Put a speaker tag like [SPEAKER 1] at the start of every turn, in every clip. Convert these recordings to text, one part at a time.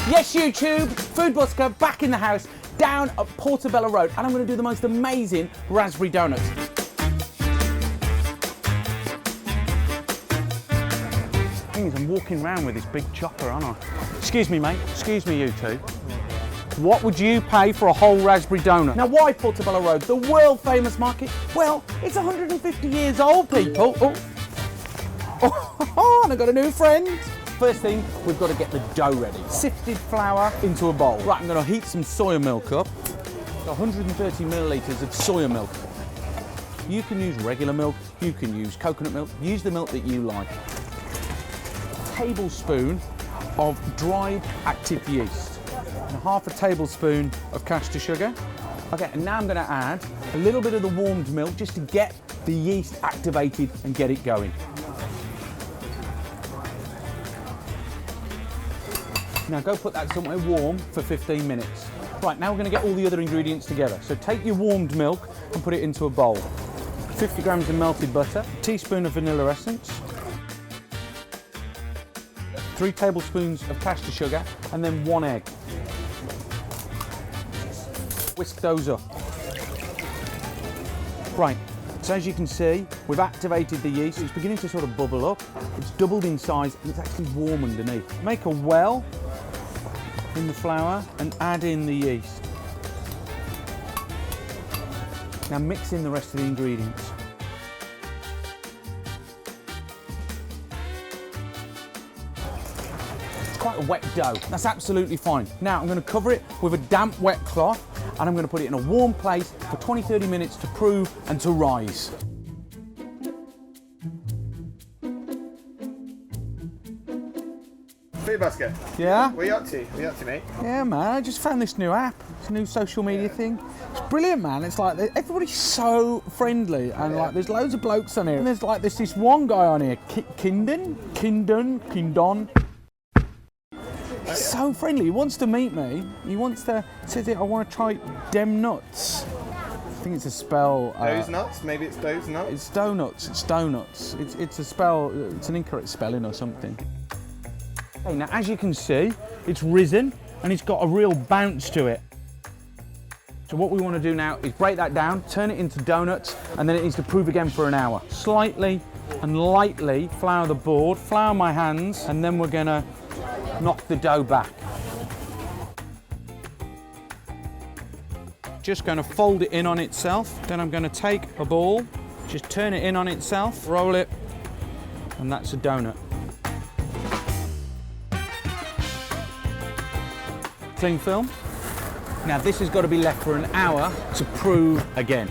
[SPEAKER 1] Yes, YouTube, Food Busker back in the house down at Portobello Road, and I'm going to do the most amazing raspberry donuts. Thing is, I'm walking around with this big chopper, aren't I? Excuse me, mate. Excuse me, you two. What would you pay for a whole raspberry donut? Now, why Portobello Road, the world famous market? Well, it's 150 years old, people. Oh, and I've got a new friend. First thing, we've got to get the dough ready. Sifted flour into a bowl. Right, I'm going to heat some soya milk up. 130 millilitres of soya milk. You can use regular milk, you can use coconut milk, use the milk that you like. A tablespoon of dried active yeast. And half a tablespoon of castor sugar. Okay, and now I'm going to add a little bit of the warmed milk just to get the yeast activated and get it going. Now go put that somewhere warm for 15 minutes. Right, now we're going to get all the other ingredients together. So take your warmed milk and put it into a bowl. 50 grams of melted butter, a teaspoon of vanilla essence, 3 tablespoons of castor sugar, and then 1 egg. Whisk those up. Right, so as you can see, we've activated the yeast. It's beginning to sort of bubble up. It's doubled in size and it's actually warm underneath. Make a well in the flour and add in the yeast. Now mix in the rest of the ingredients. It's quite a wet dough. That's absolutely fine. Now I'm going to cover it with a damp wet cloth and I'm going to put it in a warm place for 20-30 minutes to prove and to rise.
[SPEAKER 2] Food Busker.
[SPEAKER 1] Yeah?
[SPEAKER 2] What are you up to? What are you up to, mate?
[SPEAKER 1] Yeah, man, I just found this new app. It's a new social media thing. It's brilliant, man. It's like everybody's so friendly and like there's loads of blokes on here. And there's like this one guy on here, Kindon. He's so friendly. He wants to meet me. He says I want to try Doughnuts. I think it's a spell.
[SPEAKER 2] Those nuts? Maybe it's those nuts?
[SPEAKER 1] It's Doughnuts. It's Doughnuts. It's a spell. It's an incorrect spelling or something. Okay, now as you can see, it's risen and it's got a real bounce to it. So what we want to do now is break that down, turn it into donuts, and then it needs to prove again for an hour. Slightly and lightly flour the board, flour my hands, and then we're gonna knock the dough back. Just gonna fold it in on itself. Then I'm gonna take a ball, just turn it in on itself, roll it, and that's a donut. Cling film. Now this has got to be left for an hour to prove again.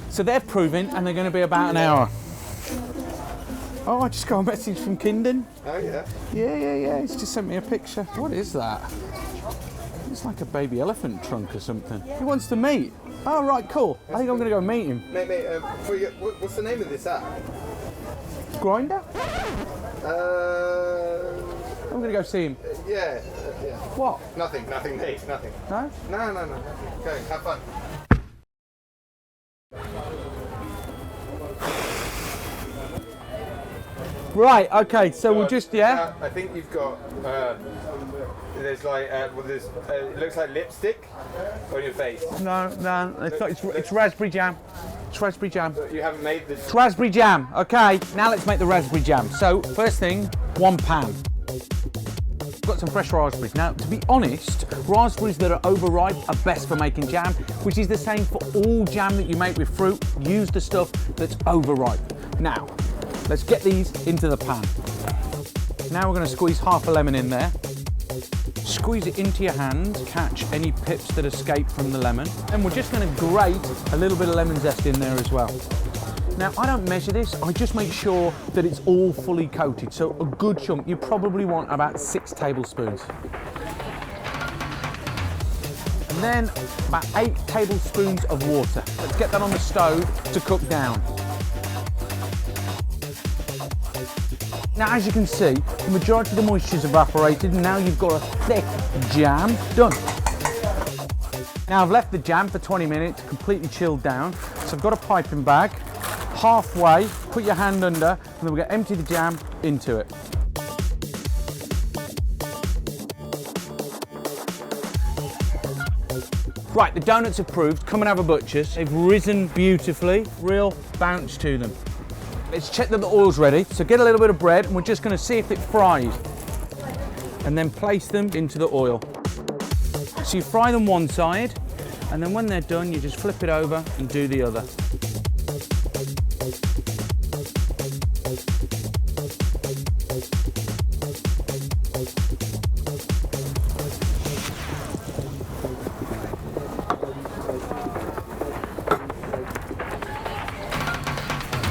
[SPEAKER 1] So they're proving and they're going to be about an hour. Oh, I just got a message from Kindon.
[SPEAKER 2] Oh yeah?
[SPEAKER 1] Yeah. He's just sent me a picture. What is that? It's like a baby elephant trunk or something. He wants to meet. Oh, right, cool. I think I'm going to go meet him.
[SPEAKER 2] Mate, what's the name of this app?
[SPEAKER 1] Grinder? I'm going to go see him.
[SPEAKER 2] Yeah.
[SPEAKER 1] What?
[SPEAKER 2] Nothing, mate, nothing.
[SPEAKER 1] No?
[SPEAKER 2] No. Go, have fun.
[SPEAKER 1] Right, okay, so we'll just,
[SPEAKER 2] I think you've got, there's like, it looks like lipstick on your face.
[SPEAKER 1] No, it's raspberry jam. It's raspberry jam.
[SPEAKER 2] You haven't made this.
[SPEAKER 1] It's raspberry jam, okay. Now let's make the raspberry jam. So, first thing, 1 pan. Got some fresh raspberries. Now, to be honest, raspberries that are overripe are best for making jam, which is the same for all jam that you make with fruit. Use the stuff that's overripe. Now, let's get these into the pan. Now we're going to squeeze half a lemon in there. Squeeze it into your hand, catch any pips that escape from the lemon. And we're just going to grate a little bit of lemon zest in there as well. Now, I don't measure this, I just make sure that it's all fully coated. So a good chunk, you probably want about 6 tablespoons. And then about 8 tablespoons of water. Let's get that on the stove to cook down. Now, as you can see, the majority of the moisture's evaporated and now you've got a thick jam done. Now I've left the jam for 20 minutes, completely chilled down. So I've got a piping bag. Halfway, put your hand under, and then we're going to empty the jam into it. Right, the donuts are proved. Come and have a butcher's. They've risen beautifully. Real bounce to them. Let's check that the oil's ready. So get a little bit of bread and we're just going to see if it fries. And then place them into the oil. So you fry them one side and then when they're done you just flip it over and do the other.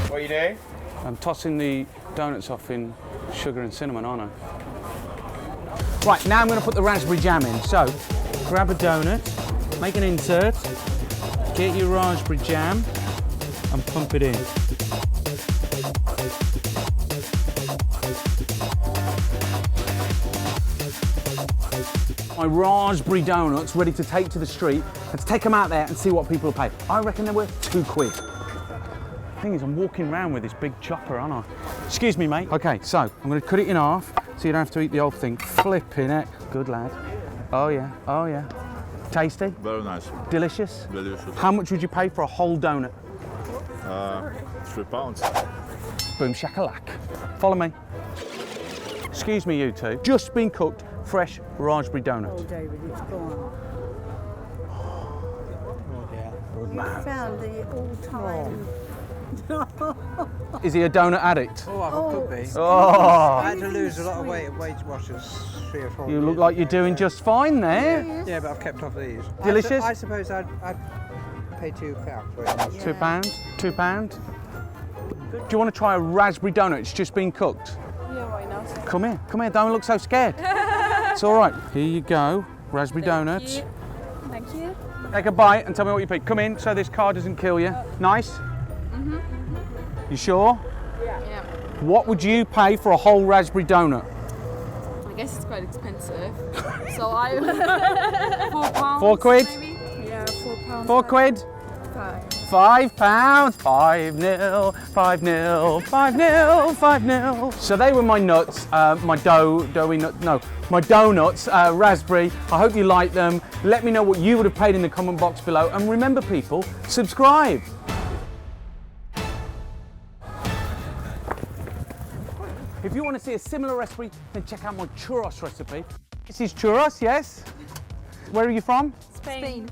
[SPEAKER 2] What are you doing?
[SPEAKER 1] I'm tossing the donuts off in sugar and cinnamon, aren't I? Right, now I'm going to put the raspberry jam in. So, grab a donut, make an insert, get your raspberry jam and pump it in. My raspberry donuts ready to take to the street. Let's take them out there and see what people will pay. I reckon they're worth £2. The thing is, I'm walking around with this big chopper, aren't I? Excuse me, mate. Okay, so I'm going to cut it in half so you don't have to eat the whole thing. Flipping it. Good lad. Oh yeah, oh yeah. Tasty?
[SPEAKER 3] Very nice.
[SPEAKER 1] Delicious?
[SPEAKER 3] Delicious.
[SPEAKER 1] How much would you pay for a whole donut?
[SPEAKER 3] £3.
[SPEAKER 1] Boom shakalak. Follow me. Excuse me, you two. Just been cooked, fresh raspberry donut.
[SPEAKER 4] Oh, David, it's gone.
[SPEAKER 1] Good
[SPEAKER 4] You
[SPEAKER 1] man.
[SPEAKER 4] found the all-time.
[SPEAKER 1] Is he a donut addict?
[SPEAKER 5] Oh, I could be.
[SPEAKER 1] Oh,
[SPEAKER 5] I had to lose a lot of weight at Weight Watchers 3 or 4
[SPEAKER 1] you
[SPEAKER 5] years
[SPEAKER 1] look like you're
[SPEAKER 5] ago,
[SPEAKER 1] doing
[SPEAKER 5] so-
[SPEAKER 1] just fine there.
[SPEAKER 5] Yeah, but I've kept off these.
[SPEAKER 1] Delicious?
[SPEAKER 5] I suppose I'd pay £2 for it.
[SPEAKER 1] £2? £2? Do you want to try a raspberry donut? It's just been cooked.
[SPEAKER 6] Yeah, why not?
[SPEAKER 1] Come here, don't look so scared. It's all right. Here you go, raspberry donuts.
[SPEAKER 6] Thank you.
[SPEAKER 1] Take a bite and tell me what you pick. Come in so this car doesn't kill you. Nice? You sure?
[SPEAKER 6] Yeah.
[SPEAKER 1] What would you pay for a whole raspberry donut?
[SPEAKER 6] I guess it's quite expensive. So I £4.
[SPEAKER 1] 4 quid?
[SPEAKER 6] Maybe? Yeah, £4.
[SPEAKER 1] 4 quid?
[SPEAKER 6] 5.
[SPEAKER 1] £5. 5-0, 5-0, 5-0, 5-0. So they were my nuts, my my donuts, raspberry. I hope you like them. Let me know what you would have paid in the comment box below. And remember, people, subscribe. If you want to see a similar recipe, then check out my churros recipe. This is churros, yes? Where are you from?
[SPEAKER 6] Spain.